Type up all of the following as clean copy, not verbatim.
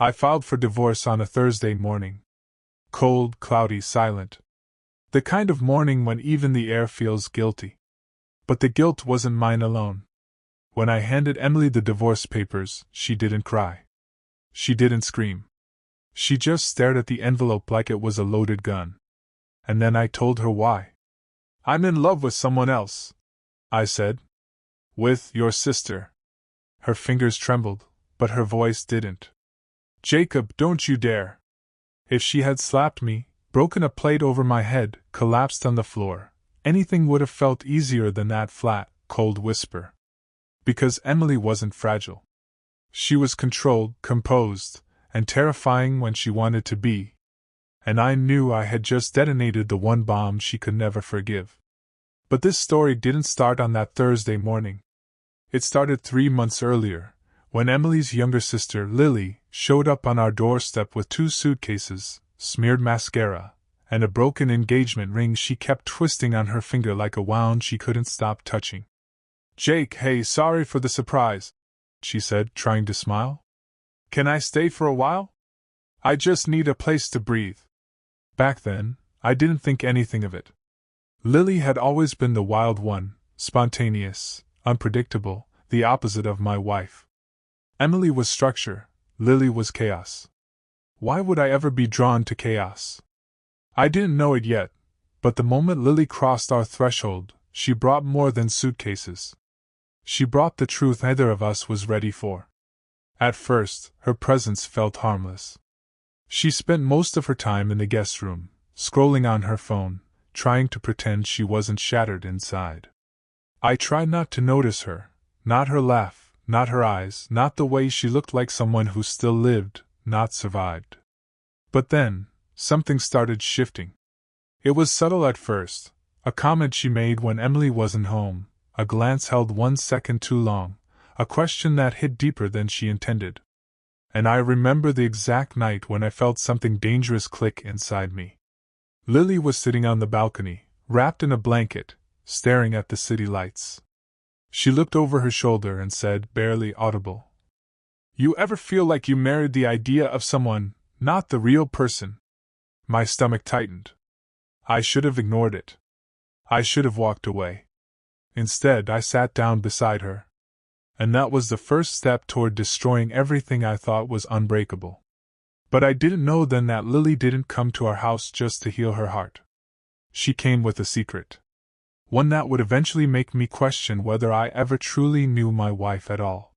I filed for divorce on a Thursday morning. Cold, cloudy, silent. The kind of morning when even the air feels guilty. But the guilt wasn't mine alone. When I handed Emily the divorce papers, she didn't cry. She didn't scream. She just stared at the envelope like it was a loaded gun. And then I told her why. "I'm in love with someone else," I said. "With your sister." Her fingers trembled, but her voice didn't. "Jacob, don't you dare." If she had slapped me, broken a plate over my head, collapsed on the floor, anything would have felt easier than that flat, cold whisper. Because Emily wasn't fragile. She was controlled, composed, and terrifying when she wanted to be. And I knew I had just detonated the one bomb she could never forgive. But this story didn't start on that Thursday morning. It started 3 months earlier, when Emily's younger sister, Lily, showed up on our doorstep with 2 suitcases, smeared mascara, and a broken engagement ring she kept twisting on her finger like a wound she couldn't stop touching. "Jake, hey, sorry for the surprise," she said, trying to smile. "Can I stay for a while? I just need a place to breathe." Back then, I didn't think anything of it. Lily had always been the wild one, spontaneous, unpredictable, the opposite of my wife. Emily was structure, Lily was chaos. Why would I ever be drawn to chaos? I didn't know it yet, but the moment Lily crossed our threshold, she brought more than suitcases. She brought the truth neither of us was ready for. At first, her presence felt harmless. She spent most of her time in the guest room, scrolling on her phone, trying to pretend she wasn't shattered inside. I tried not to notice her, not her laugh, not her eyes, not the way she looked like someone who still lived, not survived. But then, something started shifting. It was subtle at first, a comment she made when Emily wasn't home, a glance held 1 second too long, a question that hit deeper than she intended. And I remember the exact night when I felt something dangerous click inside me. Lily was sitting on the balcony, wrapped in a blanket, staring at the city lights. She looked over her shoulder and said, barely audible, "You ever feel like you married the idea of someone, not the real person?" My stomach tightened. I should have ignored it. I should have walked away. Instead, I sat down beside her. And that was the first step toward destroying everything I thought was unbreakable. But I didn't know then that Lily didn't come to our house just to heal her heart. She came with a secret. One that would eventually make me question whether I ever truly knew my wife at all.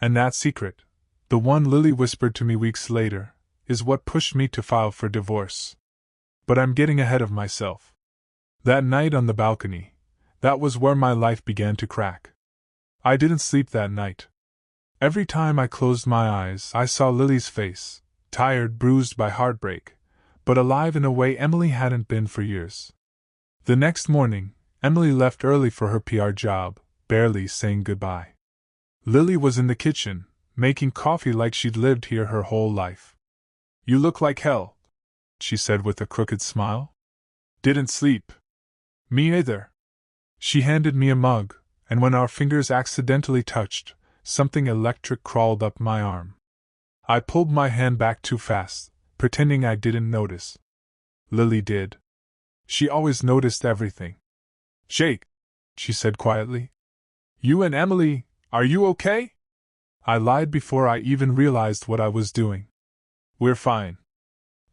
And that secret, the one Lily whispered to me weeks later, is what pushed me to file for divorce. But I'm getting ahead of myself. That night on the balcony, that was where my life began to crack. I didn't sleep that night. Every time I closed my eyes, I saw Lily's face, tired, bruised by heartbreak, but alive in a way Emily hadn't been for years. The next morning, Emily left early for her PR job, barely saying goodbye. Lily was in the kitchen, making coffee like she'd lived here her whole life. "You look like hell," she said with a crooked smile. "Didn't sleep." "Me either." She handed me a mug, and when our fingers accidentally touched, something electric crawled up my arm. I pulled my hand back too fast, pretending I didn't notice. Lily did. She always noticed everything. "Jake," she said quietly. "You and Emily, are you okay?" I lied before I even realized what I was doing. "We're fine."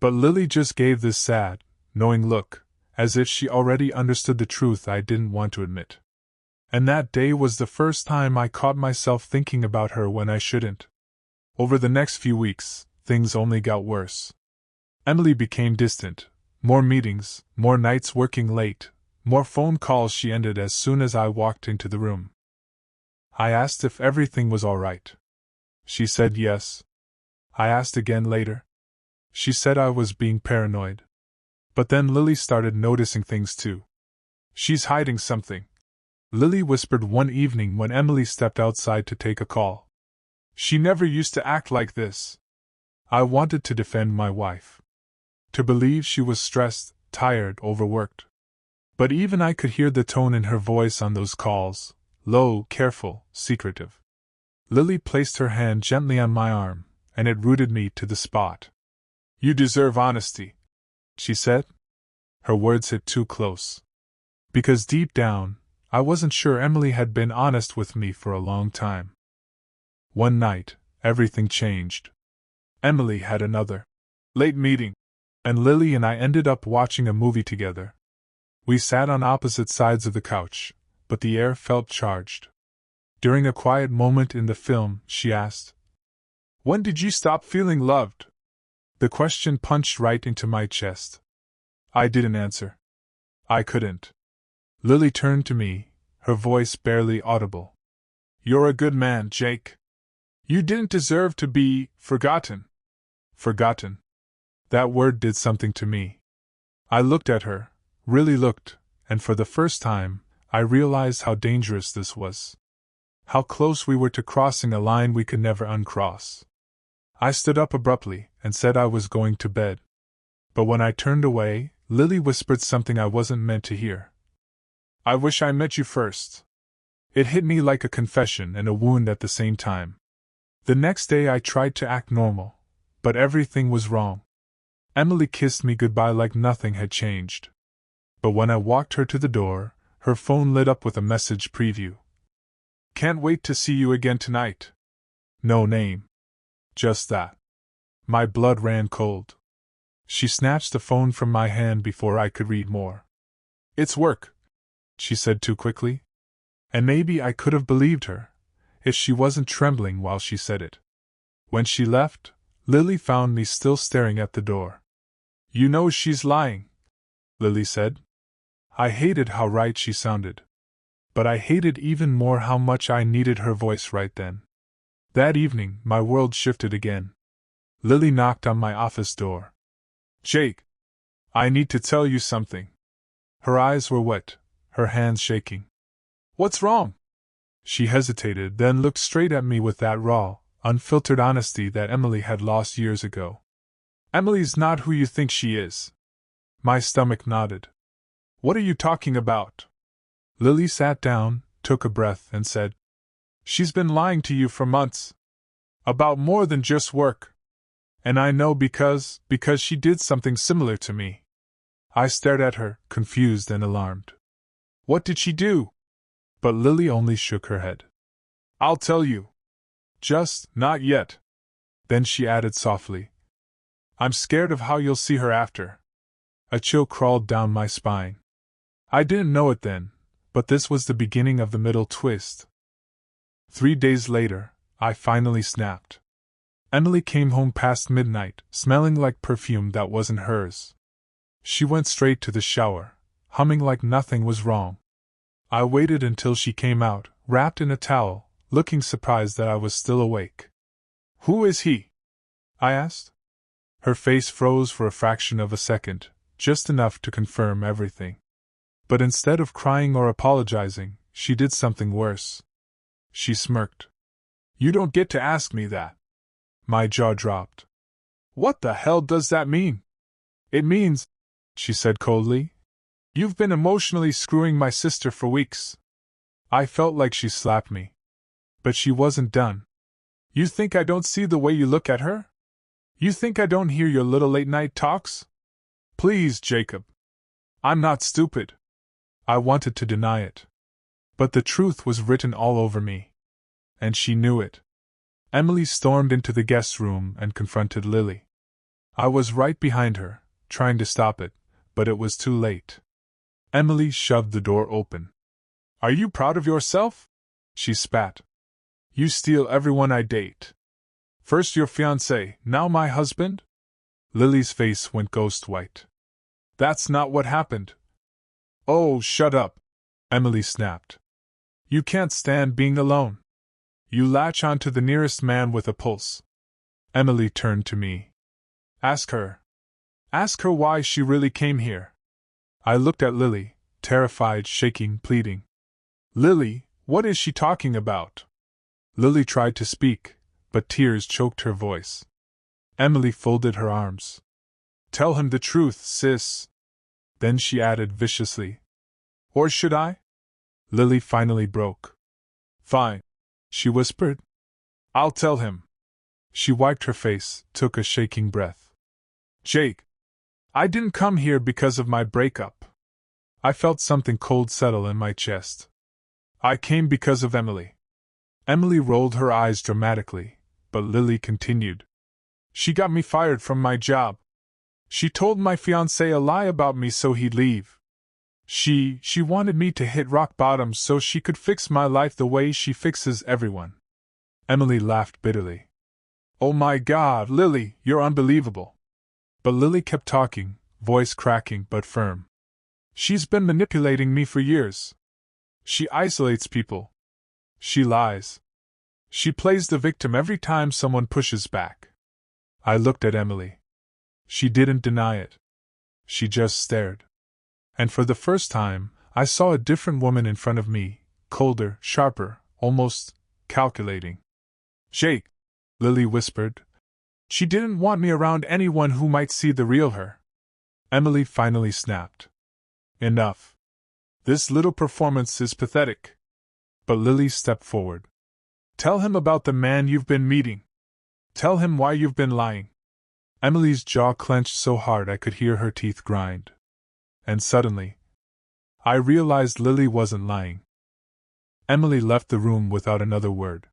But Lily just gave this sad, knowing look, as if she already understood the truth I didn't want to admit. And that day was the first time I caught myself thinking about her when I shouldn't. Over the next few weeks, things only got worse. Emily became distant. More meetings, more nights working late, more phone calls she ended as soon as I walked into the room. I asked if everything was all right. She said yes. I asked again later. She said I was being paranoid. But then Lily started noticing things too. "She's hiding something," Lily whispered one evening when Emily stepped outside to take a call. "She never used to act like this." I wanted to defend my wife. To believe she was stressed, tired, overworked. But even I could hear the tone in her voice on those calls, low, careful, secretive. Lily placed her hand gently on my arm, and it rooted me to the spot. "You deserve honesty," she said. Her words hit too close. Because deep down, I wasn't sure Emily had been honest with me for a long time. One night, everything changed. Emily had another late meeting, and Lily and I ended up watching a movie together. We sat on opposite sides of the couch, but the air felt charged. During a quiet moment in the film, she asked, "When did you stop feeling loved?" The question punched right into my chest. I didn't answer. I couldn't. Lily turned to me, her voice barely audible. "You're a good man, Jake. You didn't deserve to be forgotten." Forgotten. That word did something to me. I looked at her, really looked, and for the first time, I realized how dangerous this was. How close we were to crossing a line we could never uncross. I stood up abruptly and said I was going to bed. But when I turned away, Lily whispered something I wasn't meant to hear. "I wish I met you first." It hit me like a confession and a wound at the same time. The next day I tried to act normal, but everything was wrong. Emily kissed me goodbye like nothing had changed. But when I walked her to the door, her phone lit up with a message preview. "Can't wait to see you again tonight." No name. Just that. My blood ran cold. She snatched the phone from my hand before I could read more. "It's work," she said too quickly. And maybe I could have believed her, if she wasn't trembling while she said it. When she left, Lily found me still staring at the door. "You know she's lying," Lily said. I hated how right she sounded. But I hated even more how much I needed her voice right then. That evening, my world shifted again. Lily knocked on my office door. "Jake, I need to tell you something." Her eyes were wet, her hands shaking. "What's wrong?" She hesitated, then looked straight at me with that raw, unfiltered honesty that Emily had lost years ago. "Emily's not who you think she is." My stomach nodded. "What are you talking about?" Lily sat down, took a breath, and said, "She's been lying to you for months. About more than just work. And I know because she did something similar to me." I stared at her, confused and alarmed. "What did she do?" But Lily only shook her head. "I'll tell you. Just not yet." Then she added softly, "I'm scared of how you'll see her after." A chill crawled down my spine. I didn't know it then, but this was the beginning of the middle twist. 3 days later, I finally snapped. Emily came home past midnight, smelling like perfume that wasn't hers. She went straight to the shower, humming like nothing was wrong. I waited until she came out, wrapped in a towel, looking surprised that I was still awake. "Who is he?" I asked. Her face froze for a fraction of a second, just enough to confirm everything. But instead of crying or apologizing, she did something worse. She smirked. "You don't get to ask me that." My jaw dropped. "What the hell does that mean?" "It means," she said coldly, "you've been emotionally screwing my sister for weeks." I felt like she slapped me. But she wasn't done. "You think I don't see the way you look at her? You think I don't hear your little late-night talks? Please, Jacob. I'm not stupid." I wanted to deny it. But the truth was written all over me. And she knew it. Emily stormed into the guest room and confronted Lily. I was right behind her, trying to stop it, but it was too late. Emily shoved the door open. "Are you proud of yourself?" she spat. "You steal everyone I date. First your fiancé, now my husband?" Lily's face went ghost white. "That's not what happened." "Oh, shut up," Emily snapped. "You can't stand being alone. You latch on to the nearest man with a pulse." Emily turned to me. Ask her. Ask her why she really came here." I looked at Lily, terrified, shaking, pleading. "Lily, what is she talking about?" Lily tried to speak, but tears choked her voice. Emily folded her arms. "Tell him the truth, sis." Then she added viciously, "Or should I?" Lily finally broke. "Fine," she whispered. "I'll tell him." She wiped her face, took a shaking breath. Jake, I didn't come here because of my breakup. I felt something cold settle in my chest. I came because of Emily. Emily rolled her eyes dramatically, but Lily continued. She got me fired from my job. She told my fiancé a lie about me so he'd leave. She wanted me to hit rock bottom so she could fix my life the way she fixes everyone. Emily laughed bitterly. Oh my God, Lily, you're unbelievable. But Lily kept talking, voice cracking but firm. She's been manipulating me for years. She isolates people. She lies. She plays the victim every time someone pushes back. I looked at Emily. She didn't deny it. She just stared. And for the first time, I saw a different woman in front of me, colder, sharper, almost calculating. Jake, Lily whispered. She didn't want me around anyone who might see the real her. Emily finally snapped. Enough. This little performance is pathetic. But Lily stepped forward. Tell him about the man you've been meeting. Tell him why you've been lying. Emily's jaw clenched so hard I could hear her teeth grind. And suddenly, I realized Lily wasn't lying. Emily left the room without another word.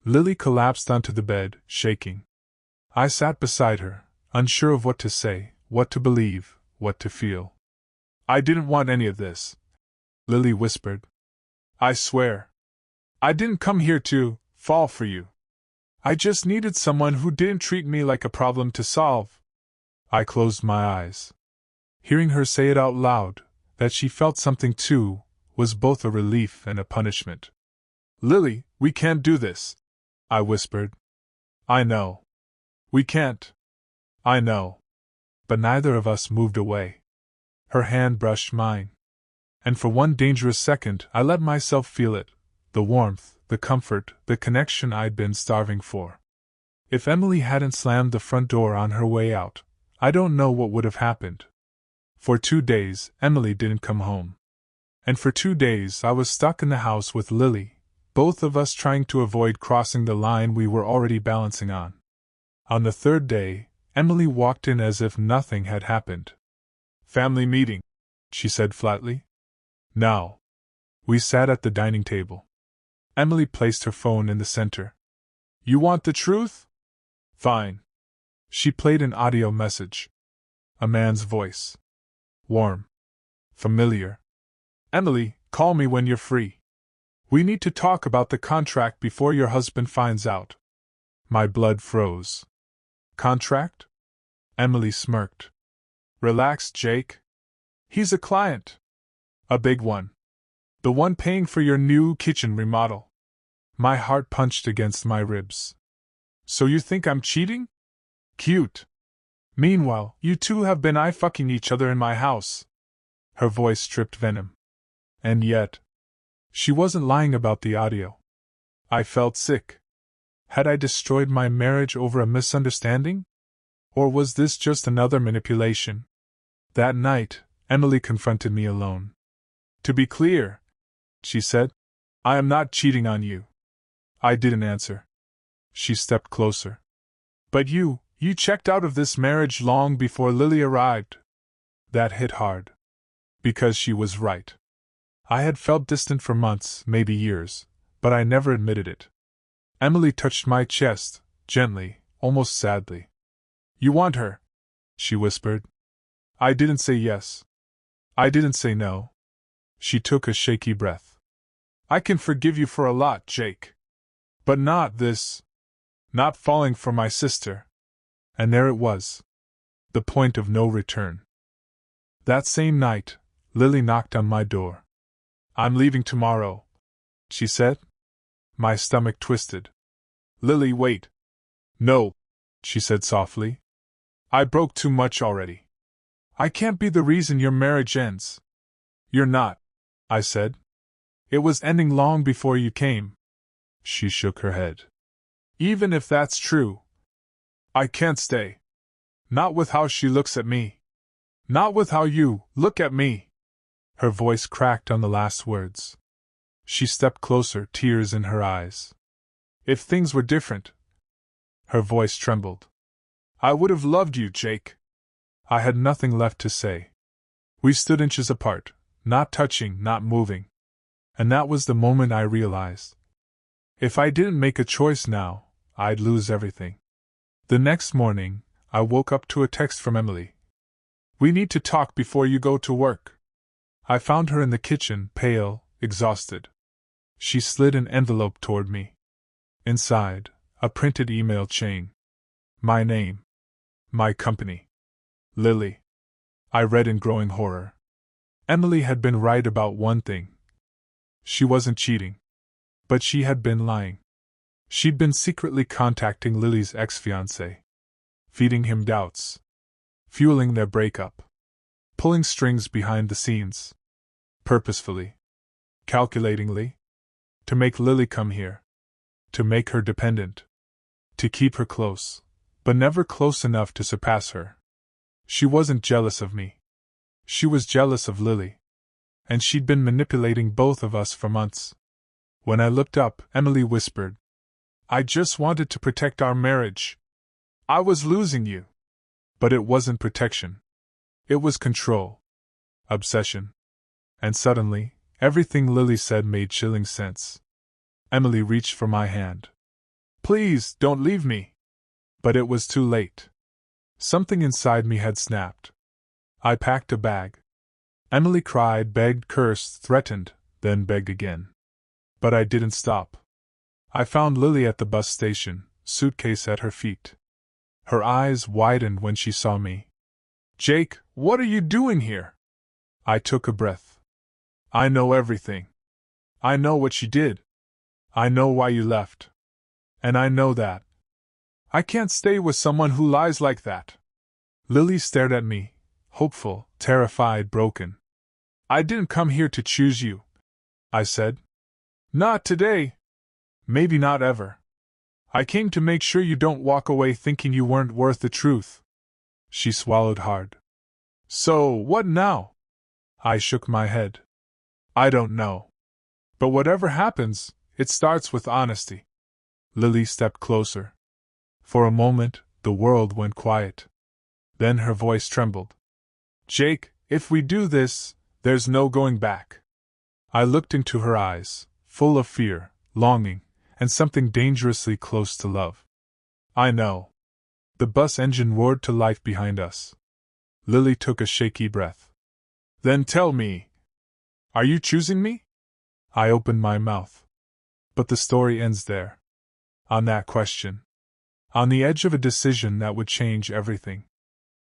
Lily collapsed onto the bed, shaking. I sat beside her, unsure of what to say, what to believe, what to feel. I didn't want any of this, Lily whispered. I swear. I didn't come here to fall for you. I just needed someone who didn't treat me like a problem to solve. I closed my eyes. Hearing her say it out loud, that she felt something too, was both a relief and a punishment. Lily, we can't do this, I whispered. I know. We can't. I know. But neither of us moved away. Her hand brushed mine. And for one dangerous second I let myself feel it, the warmth, the comfort, the connection I'd been starving for. If Emily hadn't slammed the front door on her way out, I don't know what would have happened. For 2 days, Emily didn't come home. And for 2 days I was stuck in the house with Lily, both of us trying to avoid crossing the line we were already balancing on. On the 3rd day, Emily walked in as if nothing had happened. Family meeting, she said flatly. Now. We sat at the dining table. Emily placed her phone in the center. You want the truth? Fine. She played an audio message. A man's voice. Warm. Familiar. Emily, call me when you're free. We need to talk about the contract before your husband finds out. My blood froze. Contract? Emily smirked. Relax, Jake. He's a client. A big one. The one paying for your new kitchen remodel. My heart punched against my ribs. So you think I'm cheating? Cute. Meanwhile, you two have been eye-fucking each other in my house. Her voice dripped venom. And yet, she wasn't lying about the audio. I felt sick. Had I destroyed my marriage over a misunderstanding? Or was this just another manipulation? That night, Emily confronted me alone. To be clear, she said, I am not cheating on you. I didn't answer. She stepped closer. But you checked out of this marriage long before Lily arrived. That hit hard. Because she was right. I had felt distant for months, maybe years, but I never admitted it. Emily touched my chest, gently, almost sadly. You want her? She whispered. I didn't say yes. I didn't say no. She took a shaky breath. I can forgive you for a lot, Jake. But not this. Not falling for my sister. And there it was. The point of no return. That same night, Lily knocked on my door. I'm leaving tomorrow, she said. My stomach twisted. Lily, wait. No, she said softly. I broke too much already. I can't be the reason your marriage ends. You're not, I said. It was ending long before you came. She shook her head. Even if that's true, I can't stay. Not with how she looks at me. Not with how you look at me. Her voice cracked on the last words. She stepped closer, tears in her eyes. If things were different. Her voice trembled. I would have loved you, Jake. I had nothing left to say. We stood inches apart, not touching, not moving. And that was the moment I realized. If I didn't make a choice now, I'd lose everything. The next morning, I woke up to a text from Emily. We need to talk before you go to work. I found her in the kitchen, pale, exhausted. She slid an envelope toward me. Inside, a printed email chain. My name. My company. Lily. I read in growing horror. Emily had been right about one thing. She wasn't cheating. But she had been lying. She'd been secretly contacting Lily's ex-fiancé. Feeding him doubts. Fueling their breakup. Pulling strings behind the scenes. Purposefully. Calculatingly. To make Lily come here. To make her dependent. To keep her close, but never close enough to surpass her. She wasn't jealous of me. She was jealous of Lily. And she'd been manipulating both of us for months. When I looked up, Emily whispered, I just wanted to protect our marriage. I was losing you. But it wasn't protection. It was control. Obsession. And suddenly, everything Lily said made chilling sense. Emily reached for my hand. Please, don't leave me. But it was too late. Something inside me had snapped. I packed a bag. Emily cried, begged, cursed, threatened, then begged again. But I didn't stop. I found Lily at the bus station, suitcase at her feet. Her eyes widened when she saw me. Jake, what are you doing here? I took a breath. I know everything. I know what you did. I know why you left. And I know that I can't stay with someone who lies like that. Lily stared at me, hopeful, terrified, broken. I didn't come here to choose you, I said. Not today. Maybe not ever. I came to make sure you don't walk away thinking you weren't worth the truth. She swallowed hard. So, what now? I shook my head. I don't know. But whatever happens, it starts with honesty. Lily stepped closer. For a moment, the world went quiet. Then her voice trembled. Jake, if we do this, there's no going back. I looked into her eyes, full of fear, longing, and something dangerously close to love. I know. The bus engine roared to life behind us. Lily took a shaky breath. Then tell me. Are you choosing me? I opened my mouth. But the story ends there. On that question. On the edge of a decision that would change everything.